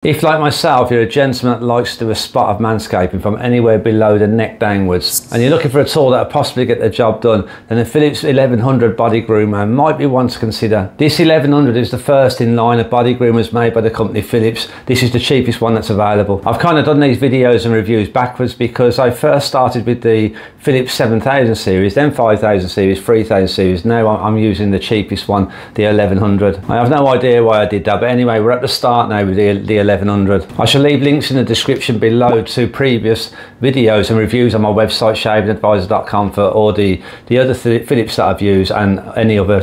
If, like myself, you're a gentleman that likes to do a spot of manscaping from anywhere below the neck downwards, and you're looking for a tool that'll possibly get the job done, then the Philips 1100 Body Groomer might be one to consider. This 1100 is the first in line of body groomers made by the company Philips. This is the cheapest one that's available. I've kind of done these videos and reviews backwards because I first started with the Philips 7000 series, then 5000 series, 3000 series. Now I'm using the cheapest one, the 1100. I have no idea why I did that, but anyway, we're at the start now with the 1100. I shall leave links in the description below to previous videos and reviews on my website shavingadvisor.com for all the other Philips that I've used and any other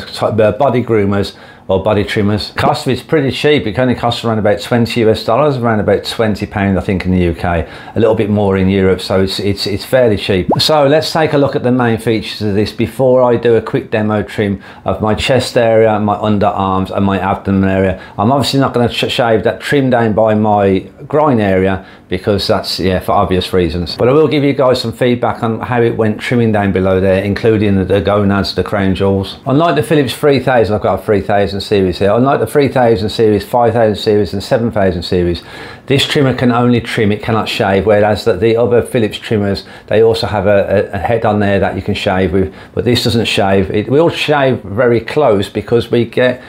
body groomers or body trimmers. Cost of it's pretty cheap. It only costs around about $20 US, around about £20 I think in the UK, a little bit more in Europe, so it's fairly cheap. So let's take a look at the main features of this before I do a quick demo trim of my chest area, my underarms and my abdomen area. I'm obviously not going to shave that trim down by my groin area because that's, yeah, for obvious reasons. But I will give you guys some feedback on how it went trimming down below there, including the gonads, the crown jewels. Unlike the Philips 3000, I've got a 3000 series here. Unlike the 3000 series, 5000 series and 7000 series, this trimmer can only trim, it cannot shave, whereas the other Philips trimmers, they also have a head on there that you can shave with, but this doesn't shave. It will shave very close because we get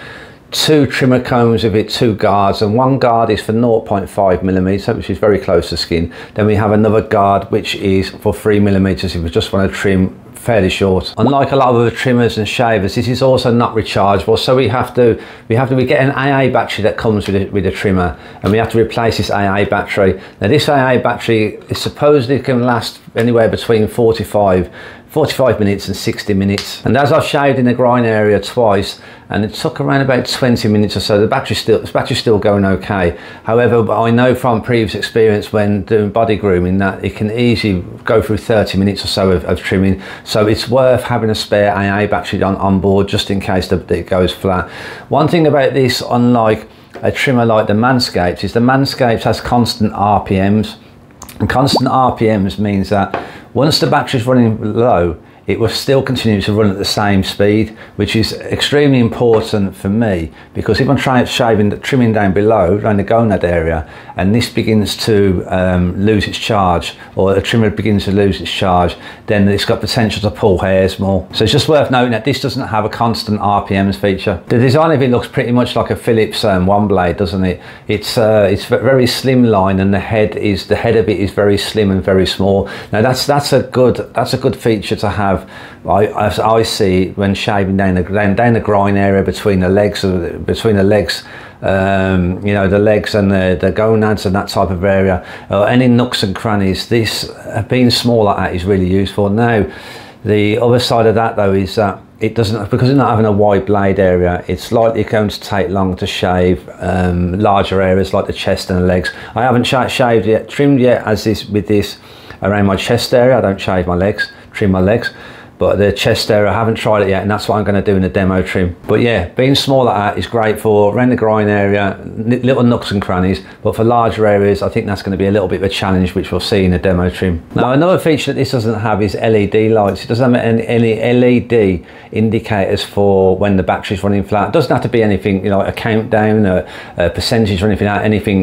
two trimmer combs with it, two guards, and one guard is for 0.5mm, which is very close to skin. Then we have another guard which is for 3mm if we just want to trim fairly short. Unlike a lot of other trimmers and shavers, this is also not rechargeable, so we get an AA battery that comes with a trimmer, and we have to replace this AA battery. Now this AA battery is supposedly can last anywhere between 45 minutes and 60 minutes, and as I've shaved in the groin area twice and it took around about 20 minutes or so, the battery's still going okay. However, I know from previous experience when doing body grooming that it can easily go through 30 minutes or so of trimming, so it's worth having a spare AA battery on board just in case that it goes flat. One thing about this, unlike a trimmer like the Manscaped, is the Manscaped has constant RPMs, and constant RPMs means that once the battery is running low, it will still continue to run at the same speed, which is extremely important for me, because if I'm trying trimming down below around the gonad area and this begins to lose its charge, or the trimmer begins to lose its charge, then it's got potential to pull hairs more. So it's just worth noting that this doesn't have a constant RPMs feature. The design of it looks pretty much like a Philips one blade, doesn't it? It's very slim line, and the head of it is very slim and very small. Now that's a good feature to have. I see when shaving down the groin area between the legs, you know, the legs and the gonads and that type of area, any nooks and crannies. This being small like that is really useful. Now the other side of that though is that it doesn't, because it's not having a wide blade area, it's likely going to take long to shave larger areas like the chest and the legs. I haven't shaved yet, trimmed yet with this around my chest area. I don't shave my legs, trim my legs, but the chest area I haven't tried it yet, and that's what I'm going to do in the demo trim. But yeah, being small like that is great for around the groin area, little nooks and crannies, but for larger areas I think that's going to be a little bit of a challenge, which we'll see in the demo trim. Now another feature that this doesn't have is LED lights. It doesn't have any LED indicators for when the battery's running flat. It doesn't have to be anything, you know, like a countdown, a percentage or anything,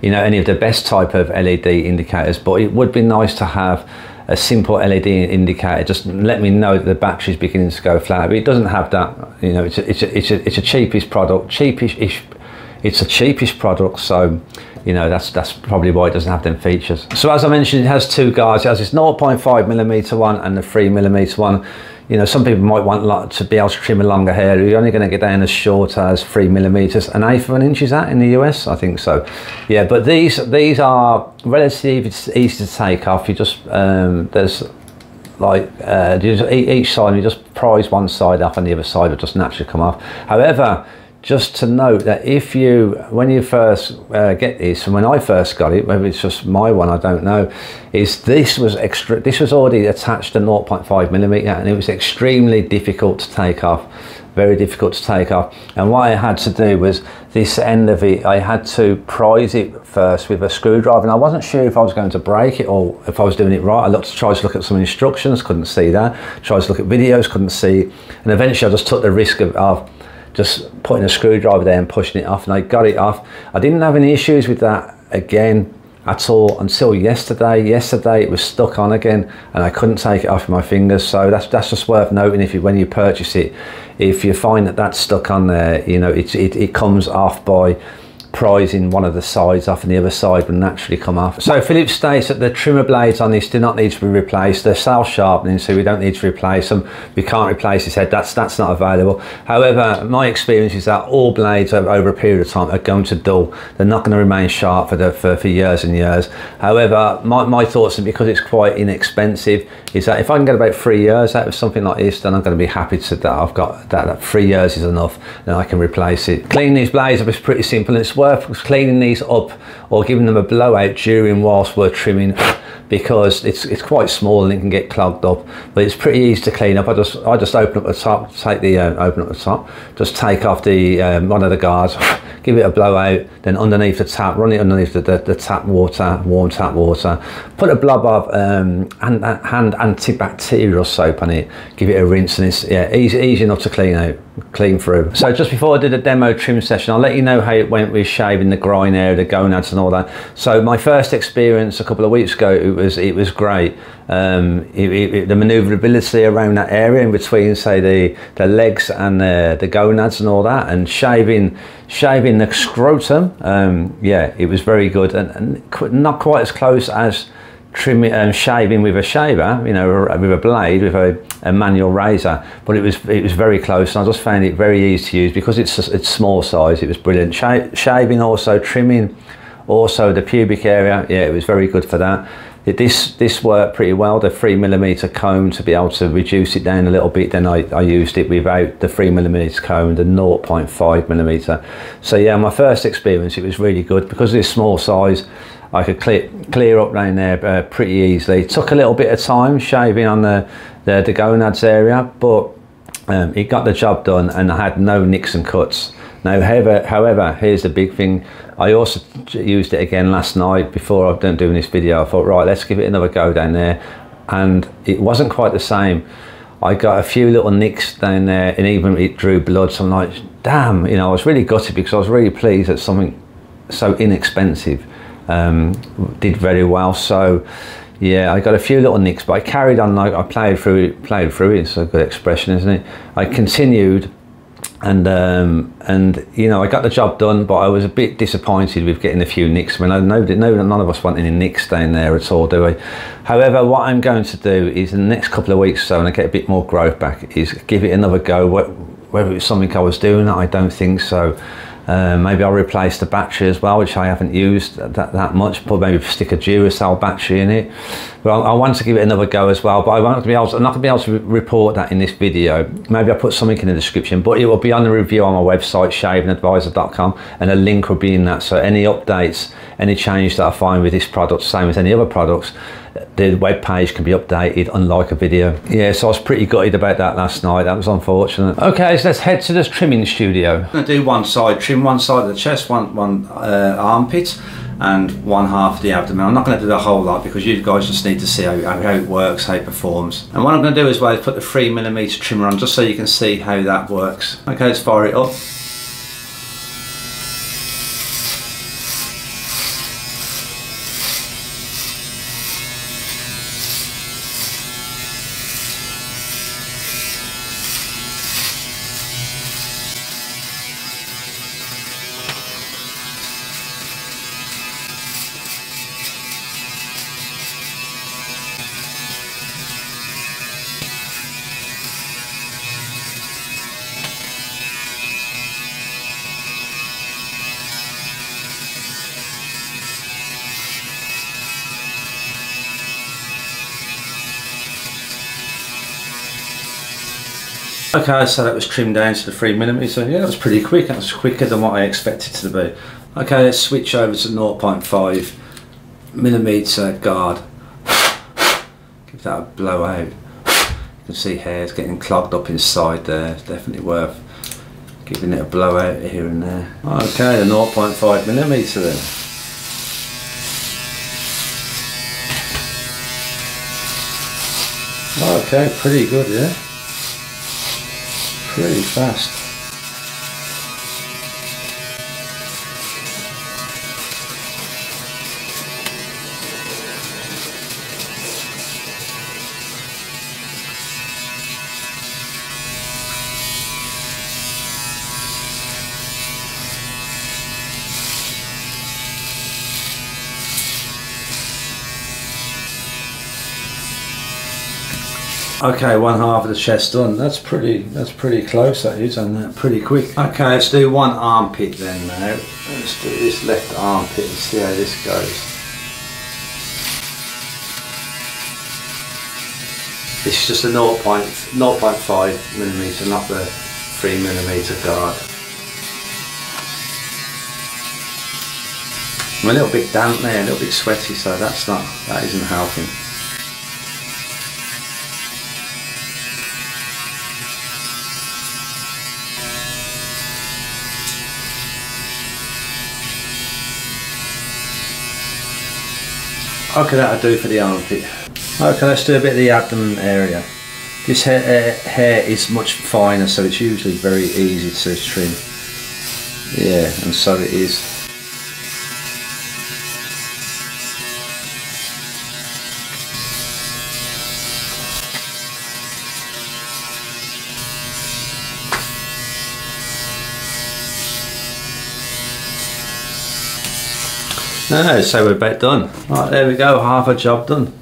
you know, any of the best type of LED indicators, but it would be nice to have a simple LED indicator, just let me know that the battery's beginning to go flat. But it doesn't have that. You know, it's a cheapest product, it's a cheapest product, so you know that's probably why it doesn't have them features. So as I mentioned, it has two guards. It has this 0.5mm one and the 3mm one. You know, some people might want to be able to trim a longer hair. You're only going to get down as short as 3mm. An eighth of an inch is that in the US? I think so. Yeah, but these are relatively easy to take off. You just there's like each side, you just prise one side off and the other side will just naturally come off. However, just to note that when you first get this, and when I first got it, maybe it's just my one, I don't know, is this was already attached to 0.5mm, and it was extremely difficult to take off, very difficult to take off. And what I had to do was this end of it, I had to prise it first with a screwdriver, and I wasn't sure if I was going to break it or if I was doing it right. I tried to look at some instructions, couldn't see that. Tried to look at videos, couldn't see, and eventually I just took the risk of just putting a screwdriver there and pushing it off, and I got it off. I didn't have any issues with that again at all until yesterday. Yesterday it was stuck on again and I couldn't take it off with my fingers. So that's just worth noting. If you, when you purchase it, if you find that that's stuck on there, you know, it comes off by prizing one of the sides off, and the other side will naturally come off. So Phillips states that the trimmer blades on this do not need to be replaced. They're self-sharpening, so we don't need to replace them. We can't replace this head, that's not available. However, my experience is that all blades over a period of time are going to dull. They're not going to remain sharp for years and years. However, my thoughts, and because it's quite inexpensive, is that if I can get about 3 years out of something like this, then I'm going to be happy that I've got that 3 years is enough, then I can replace it. Cleaning these blades up is pretty simple, and it's worth cleaning these up or giving them a blowout during whilst we're trimming, because it's quite small and it can get clogged up, but it's pretty easy to clean up. I just open up the top, take the open up the top, just take off the one of the guards, give it a blowout, then underneath the tap, run it underneath the tap water, warm tap water, put a blob of hand antibacterial soap on it, give it a rinse, and it's easy enough to clean through. So just before I did a demo trim session, I'll let you know how it went with shaving the groin area, the gonads and all that. So my first experience a couple of weeks ago, it was great. The manoeuvrability around that area in between, say the legs and the gonads and all that, and shaving the scrotum, yeah, it was very good, and not quite as close as trimming and shaving with a shaver, you know, with a blade, with a manual razor, but it was very close, and I just found it very easy to use because it's small size. It was brilliant. Shaving, also trimming, also the pubic area, yeah, it was very good for that. This worked pretty well, the 3mm comb, to be able to reduce it down a little bit. Then I used it without the 3mm comb, the 0.5mm. So yeah, my first experience, it was really good because of this small size. I could clear up down there pretty easily. It took a little bit of time shaving on the gonads area, but it got the job done, and I had no nicks and cuts. Now, however, here's the big thing. I also used it again last night before I'm done doing this video. I thought, right, let's give it another go down there, and it wasn't quite the same. I got a few little nicks down there, and even it drew blood. So I'm like, damn, you know, I was really gutted because I was really pleased that something so inexpensive did very well. So yeah, I got a few little nicks, but I carried on. I played through it. It's a good expression, isn't it? I continued, and you know, I got the job done, but I was a bit disappointed with getting a few nicks. I mean, none of us want any nicks down there at all, do we? However, what I'm going to do is in the next couple of weeks or so, when I get a bit more growth back, is give it another go. Whether it's something I was doing, I don't think so. Maybe I'll replace the battery as well, which I haven't used that much, but maybe stick a Duracell battery in it. But I want to give it another go as well, but I'm not going to be able to report that in this video. Maybe I'll put something in the description, but it will be on the review on my website, shavingadvisor.com, and a link will be in that. So any updates, any change that I find with this product, same as any other products, the web page can be updated, unlike a video. Yeah, so I was pretty gutted about that last night. That was unfortunate. Okay, so let's head to the trimming studio. I'm going to do one side, trim one side of the chest, one armpit, and one half of the abdomen. I'm not going to do the whole lot because you guys just need to see how it works, how it performs. And what I'm going to do as well is put the 3mm trimmer on, just so you can see how that works. Okay, let's fire it up. Okay, so that was trimmed down to the 3mm, so yeah, that was pretty quick. That was quicker than what I expected it to be. Okay, let's switch over to 0.5mm guard. Give that a blowout. You can see hairs getting clogged up inside there. It's definitely worth giving it a blowout here and there. Okay, the 0.5mm then. Okay, pretty good, yeah. Pretty fast. Okay, one half of the chest done. That's pretty close, that is, and pretty quick. Okay, let's do one armpit then now. Let's do this left armpit and see how this goes. This is just a 0.5mm, not the 3mm guard. I'm a little bit damp there, a little bit sweaty, so that isn't helping. Okay, that'll do for the armpit. Okay, let's do a bit of the abdomen area. This hair is much finer, so it's usually very easy to trim. Yeah, and so it is. No, so we're about done. Right, there we go, half a job done.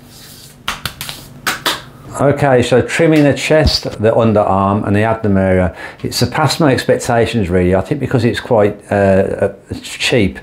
Okay, so trimming the chest, the underarm and the abdomen area, it surpassed my expectations really. I think because it's quite cheap,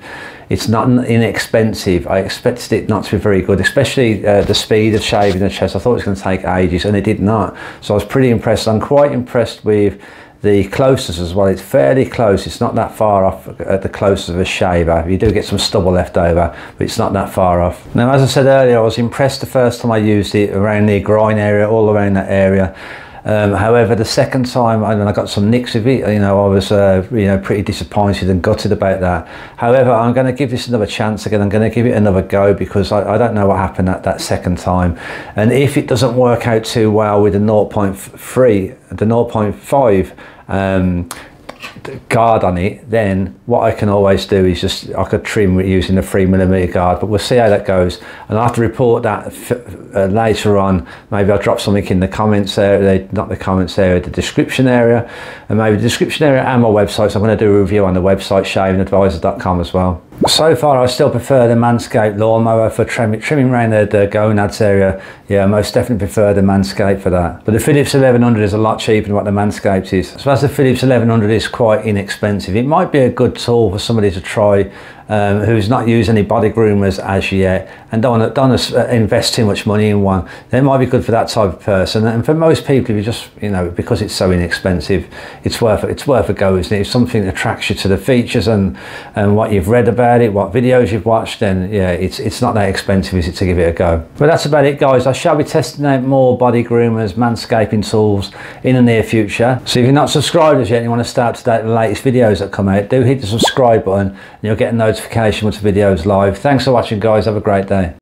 it's not inexpensive. I expected it not to be very good, especially the speed of shaving the chest. I thought it was going to take ages and it did not. So I was pretty impressed. I'm quite impressed with the closeness as well. It's fairly close, it's not that far off at the closest of a shaver. You do get some stubble left over, but it's not that far off. Now, as I said earlier, I was impressed the first time I used it around the groin area, all around that area. However, the second time, I got some nicks of it, I was pretty disappointed and gutted about that. However, I'm going to give this another chance again. I'm going to give it another go because I don't know what happened at that second time. And if it doesn't work out too well with the 0.3, the 0.5 guard on it, then what I can always do is I could trim using the 3mm guard, but we'll see how that goes. And I'll have to report that later on. Maybe I'll drop something in the comments area, not the comments area, the description area, and maybe the description area and my website. So I'm going to do a review on the website, shavingadvisor.com as well. So far I still prefer the Manscaped lawnmower for trimming around the gonads area. Yeah, I most definitely prefer the Manscaped for that. But the Philips 1100 is a lot cheaper than what the Manscaped is. So as the Philips 1100 is quite inexpensive, it might be a good tool for somebody to try who's not used any body groomers as yet and don't want to invest too much money in one. Then it might be good for that type of person. And for most people, if you just, because it's so inexpensive, it's worth a go, isn't it? If something attracts you to the features and what you've read about it, what videos you've watched, then yeah, it's not that expensive, is it, to give it a go. But that's about it, guys. I shall be testing out more body groomers, manscaping tools in the near future. So if you're not subscribed as yet and you want to start to date the latest videos that come out, do hit the subscribe button and you'll get a notification once the video is live. Thanks for watching, guys. Have a great day.